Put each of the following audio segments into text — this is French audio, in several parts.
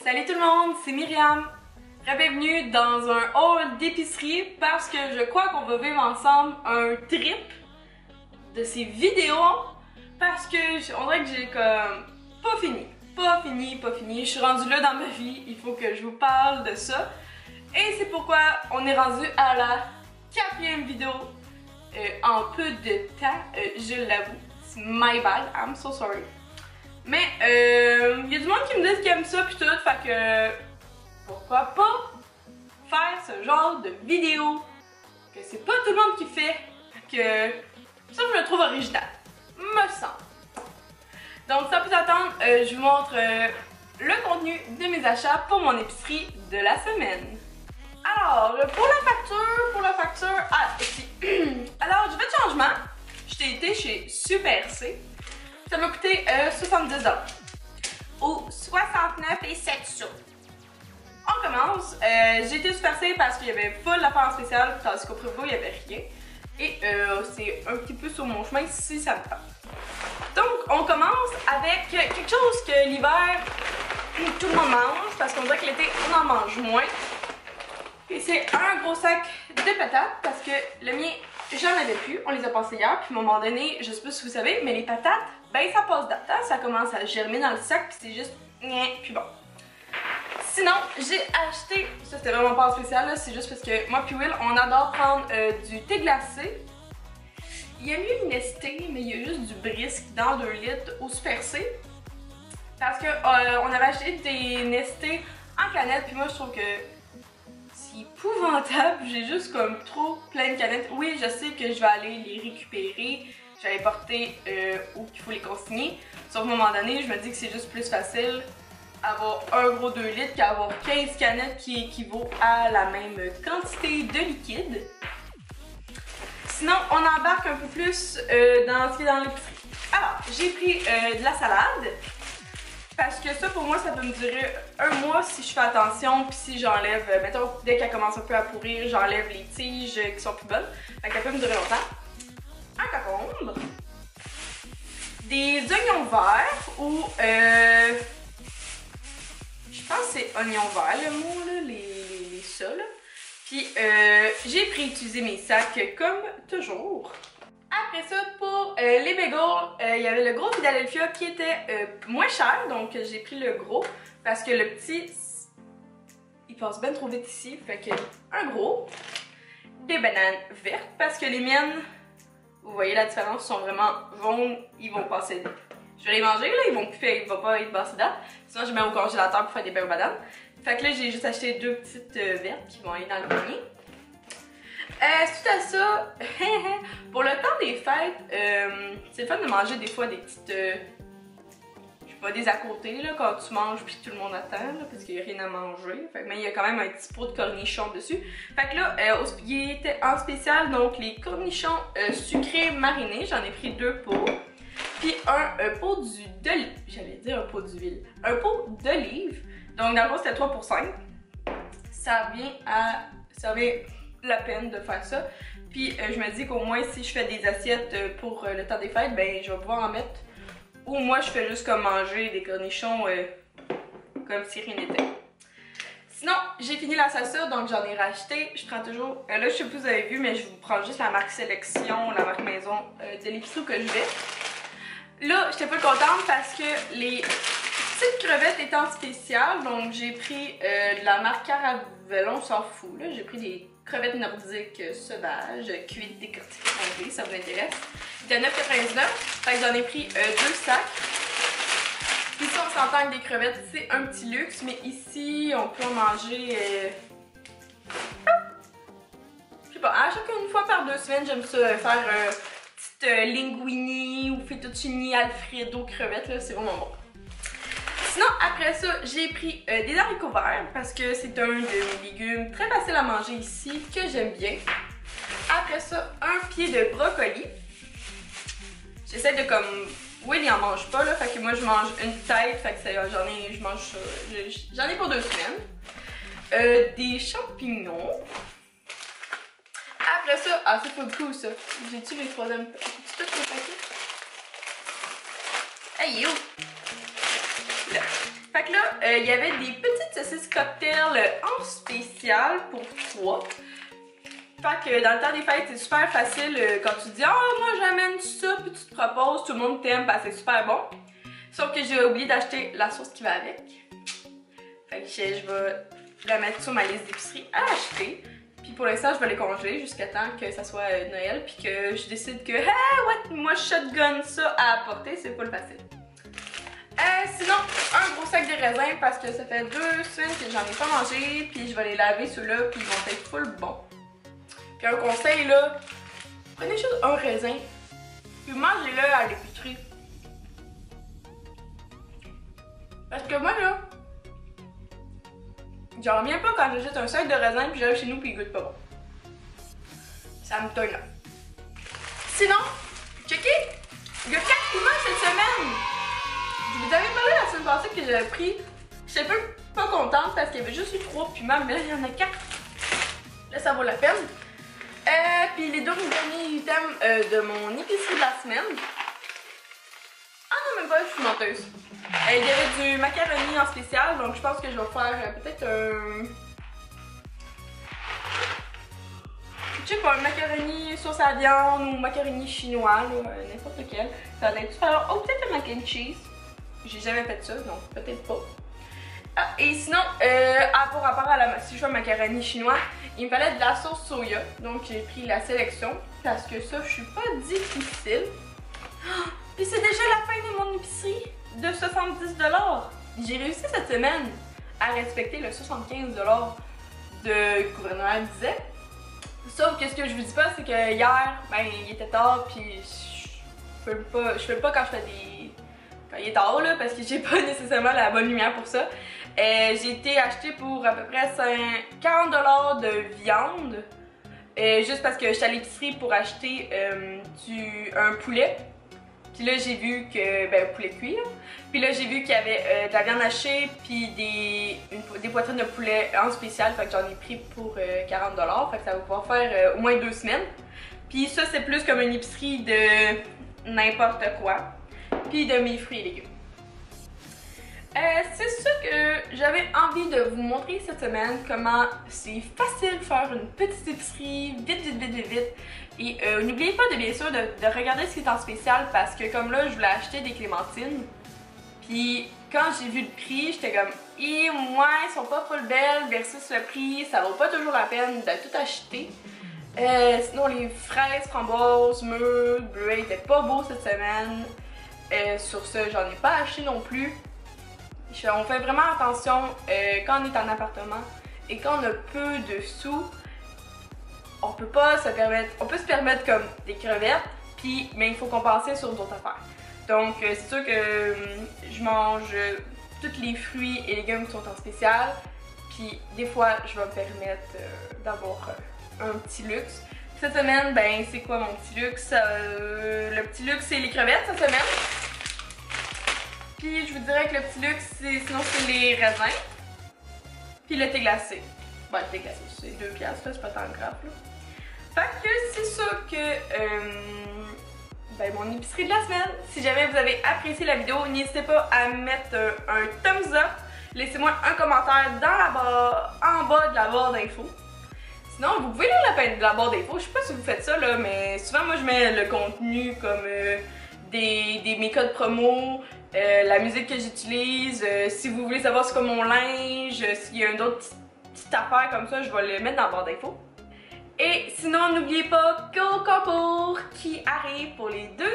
Salut tout le monde, c'est Myriam. Bienvenue dans un haul d'épicerie parce que je crois qu'on va vivre ensemble un trip de ces vidéos parce que on dirait que j'ai comme pas fini. Je suis rendue là dans ma vie, il faut que je vous parle de ça. Et c'est pourquoi on est rendu à la 4e vidéo en peu de temps, je l'avoue. C'est my bad, I'm so sorry. Mais y a du monde qui me dit qu'ils aiment ça pis tout, fait que pourquoi pas faire ce genre de vidéo que c'est pas tout le monde qui fait, que ça je le trouve original, me semble. Donc sans plus attendre, je vous montre le contenu de mes achats pour mon épicerie de la semaine. Alors, pour la facture, ici. Alors, j'ai fait de changement. J'ai été chez Super C. Ça m'a coûté 70 $. Ou 69 et 7 sous. On commence. J'ai été Super C parce qu'il y avait full d'affaires en spécial, tandis qu'au Prévost, il n'y avait rien. Et c'est un petit peu sur mon chemin si ça me tente. Donc, on commence avec quelque chose que l'hiver, tout le monde mange, parce qu'on dirait que l'été, on en mange moins. Et c'est un gros sac de patates, parce que le mien, j'en avais plus. On les a passés hier, puis à un moment donné, je sais pas si vous savez, mais les patates, ben ça passe date, hein? Ça commence à germer dans le sac, puis c'est juste, puis bon. Sinon, j'ai acheté, ça c'était vraiment pas spécial, c'est juste parce que moi puis Will, on adore prendre du thé glacé. Il y a mieux une Nesté, mais il y a juste du Brisk dans 2 litres au Super C. Parce que on avait acheté des Nesté en canette, puis moi je trouve que c'est épouvantable. J'ai juste comme trop plein de canettes. Oui, je sais que je vais aller les récupérer. Je vais les porter où il faut les consigner. Sauf à un moment donné, je me dis que c'est juste plus facile avoir un gros 2 litres qu'avoir 15 canettes qui équivaut à la même quantité de liquide. Sinon, on embarque un peu plus dans ce qui est dans l'épicerie. Alors, j'ai pris de la salade. Parce que ça, pour moi, ça peut me durer un mois si je fais attention. Puis si j'enlève, mettons, dès qu'elle commence un peu à pourrir, j'enlève les tiges qui sont plus bonnes. Fait qu'elle peut me durer longtemps. Un concombre. Des oignons verts ou je pense que c'est oignon vert le mot, là, les ça, là. Puis j'ai préutilisé mes sacs comme toujours. Après ça, pour les bagels, il y avait le gros Philadelphia qui était moins cher, donc j'ai pris le gros parce que le petit, il passe bien trop vite ici, fait que un gros. Des bananes vertes parce que les miennes, vous voyez la différence, sont vraiment jaunes, ils vont passer. Je vais les manger là, ils vont pas être passés date. Sinon je mets au congélateur pour faire des belles bananes. Fait que là j'ai juste acheté 2 petites vertes qui vont aller dans le panier. Suite à ça, pour le temps des fêtes, c'est le fun de manger des fois des petites, je sais pas, des à côté là, quand tu manges puis tout le monde attend là, parce qu'il n'y a rien à manger. Fait que, mais il y a quand même un petit pot de cornichons dessus. Fait que là, il était en spécial, donc les cornichons sucrés marinés, j'en ai pris 2 pots. Puis un pot d'olive, j'allais dire un pot d'huile, un pot d'olive. Donc dans le fond c'était 3 pour 5. Ça vient la peine de faire ça. Puis je me dis qu'au moins si je fais des assiettes pour le temps des fêtes, ben je vais pouvoir en mettre. Ou moi je fais juste comme manger des cornichons comme si rien n'était. Sinon, j'ai fini la salsa, donc j'en ai racheté. Je prends toujours, là je sais pas si vous avez vu, mais je vous prends juste la marque Sélection, la marque maison de l'épicerie que je vais. Là, j'étais pas contente parce que les petites crevettes étaient en spécial, donc j'ai pris de la marque Caravellon, on s'en fout là. J'ai pris des crevettes nordiques sauvages, cuites décortiquées, ça vous intéresse. C'était 9,99 $, fait que j'en ai pris 2 sacs. Ici, on s'entend que des crevettes, c'est un petit luxe, mais ici, on peut en manger. Je sais pas, à chaque fois par 2 semaines, j'aime ça faire linguini ou fettuccine alfredo crevettes, là, c'est vraiment bon. Sinon, après ça, j'ai pris des haricots verts parce que c'est un de mes légumes très facile à manger ici, que j'aime bien. Après ça, un pied de brocoli. J'essaie de comme... Oui, il en mange pas, là, fait que moi je mange une tête, fait que je mange ça. J'en ai pour 2 semaines. Des champignons. Après ça, c'est pas cool ça. J'ai-tu les 3e... J'ai-tu tous les paquets? Hey yo! Là. Fait que là, il y avait des petites saucisses cocktail en spécial pour 3. Fait que dans le temps des fêtes, c'est super facile quand tu dis « Ah, moi j'amène ça » puis tu te proposes, tout le monde t'aime parce que c'est super bon. Sauf que j'ai oublié d'acheter la sauce qui va avec. Fait que je vais la mettre sur ma liste d'épicerie à acheter. Puis pour l'instant, je vais les congeler jusqu'à temps que ça soit Noël. Puis que je décide que, moi je shotgun ça à apporter, c'est pas le facile. Sinon, un gros sac de raisins parce que ça fait 2 semaines que j'en ai pas mangé. Puis je vais les laver ceux-là, puis ils vont être full bons. Puis un conseil là, prenez juste un raisin, puis mangez-le à l'épicerie. Parce que moi là, j'en reviens pas quand j'achète un sac de raisin puis j'arrive chez nous puis il goûte pas bon. Ça me tonne là. Sinon, checkez, il y a 4 piments cette semaine. Je vous avais parlé la semaine passée que j'avais pris. J'étais pas contente parce qu'il y avait juste eu 3 piments, mais là il y en a 4. Là ça vaut la peine. Puis les 2 derniers items de mon épicerie de la semaine. Ah non, même pas, je suis menteuse. Il y avait du macaroni en spécial, donc je pense que je vais faire peut-être un... Je sais pas, un macaroni sauce à viande ou macaroni chinois, n'importe lequel. Ça va être super. Oh, peut-être un mac and cheese. J'ai jamais fait ça, donc peut-être pas. Ah, et sinon, pour rapport à si je fais un macaroni chinois, il me fallait de la sauce soya. Donc j'ai pris la sélection parce que ça, je suis pas difficile. Oh, puis c'est déjà la fin de mon épicerie de 70 $. J'ai réussi cette semaine à respecter le 75 $ de gouvernement disait. Sauf que ce que je vous dis pas, c'est que hier, ben il était tard, puis je fais pas quand je fais des... Quand il est tard là, parce que j'ai pas nécessairement la bonne lumière pour ça. J'ai été acheter pour à peu près 40 $ de viande. Juste parce que j'étais à l'épicerie pour acheter un poulet. Puis là j'ai vu que, un poulet cuit. Puis là j'ai vu qu'il y avait de la viande hachée puis des poitrines de poulet en spécial. Fait que j'en ai pris pour 40 $. Fait que ça va pouvoir faire au moins 2 semaines. Puis ça c'est plus comme une épicerie de n'importe quoi. Puis de mes fruits et légumes. C'est ça que j'avais envie de vous montrer cette semaine, comment c'est facile de faire une petite épicerie, vite. Et n'oubliez pas de bien sûr de regarder ce qui est en spécial parce que comme là, je voulais acheter des clémentines. Puis quand j'ai vu le prix, j'étais comme « Et moi, ils sont pas full belles versus le prix, ça vaut pas toujours la peine de tout acheter. » Sinon les fraises, framboises, mûres, bleuets étaient pas beaux cette semaine. Sur ce, j'en ai pas acheté non plus. On fait vraiment attention quand on est en appartement et quand on a peu de sous, on peut se permettre comme des crevettes, mais il faut compenser sur d'autres affaires. Donc c'est sûr que je mange tous les fruits et légumes qui sont en spécial, puis des fois je vais me permettre d'avoir un petit luxe. Cette semaine, c'est quoi mon petit luxe? Le petit luxe c'est les crevettes cette semaine. Puis je vous dirais que le petit luxe, sinon c'est les raisins. Puis le thé glacé. Le thé glacé, c'est 2$, c'est pas tant grave là. Fait que c'est ça que mon épicerie de la semaine. Si jamais vous avez apprécié la vidéo, n'hésitez pas à mettre un thumbs up. Laissez-moi un commentaire en bas de la barre d'infos. Sinon, vous pouvez lire la barre d'infos. Je sais pas si vous faites ça là, mais souvent moi je mets le contenu comme mes codes promo. La musique que j'utilise, si vous voulez savoir c'est quoi mon linge, s'il y a une autre petite affaire comme ça, je vais le mettre dans la barre d'infos. Et sinon, n'oubliez pas qu'au concours qui arrive pour les 200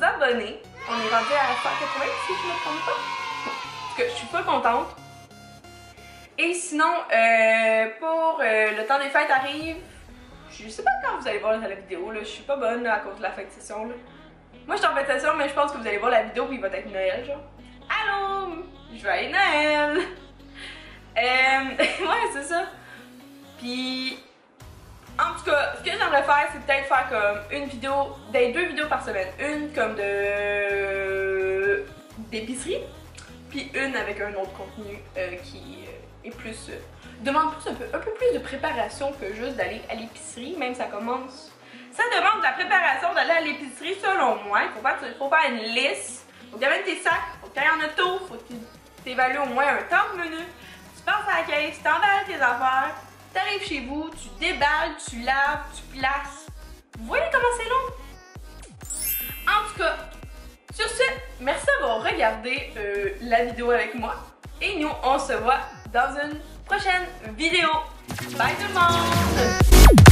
abonnés, on est rendu à 180 si je ne me trompe pas. Parce que je suis pas contente. Et sinon, pour le temps des fêtes arrive, je sais pas quand vous allez voir la vidéo, là, je suis pas bonne là, à cause de la fin de session. Là. Moi je suis en fin de session, mais je pense que vous allez voir la vidéo puis il va être Noël, genre. Allô! Joyeux Noël! Ouais, c'est ça. Puis, en tout cas, ce que j'aimerais faire, c'est peut-être faire comme une vidéo, 2 vidéos par semaine. Une comme d'épicerie, puis une avec un autre contenu qui est plus... demande plus un peu plus de préparation que juste d'aller à l'épicerie, même ça commence... Ça demande de la préparation d'aller à l'épicerie selon moi. Il faut faire une liste. Faut que tu amènes tes sacs, faut que tu ailles en auto, faut que tu t'évalues au moins un 30 minutes, tu passes à la caisse, t'emballes tes affaires, t'arrives chez vous, tu déballes, tu laves, tu places. Vous voyez comment c'est long? En tout cas, sur ce, merci d'avoir regardé la vidéo avec moi. Et nous, on se voit dans une prochaine vidéo. Bye tout le monde!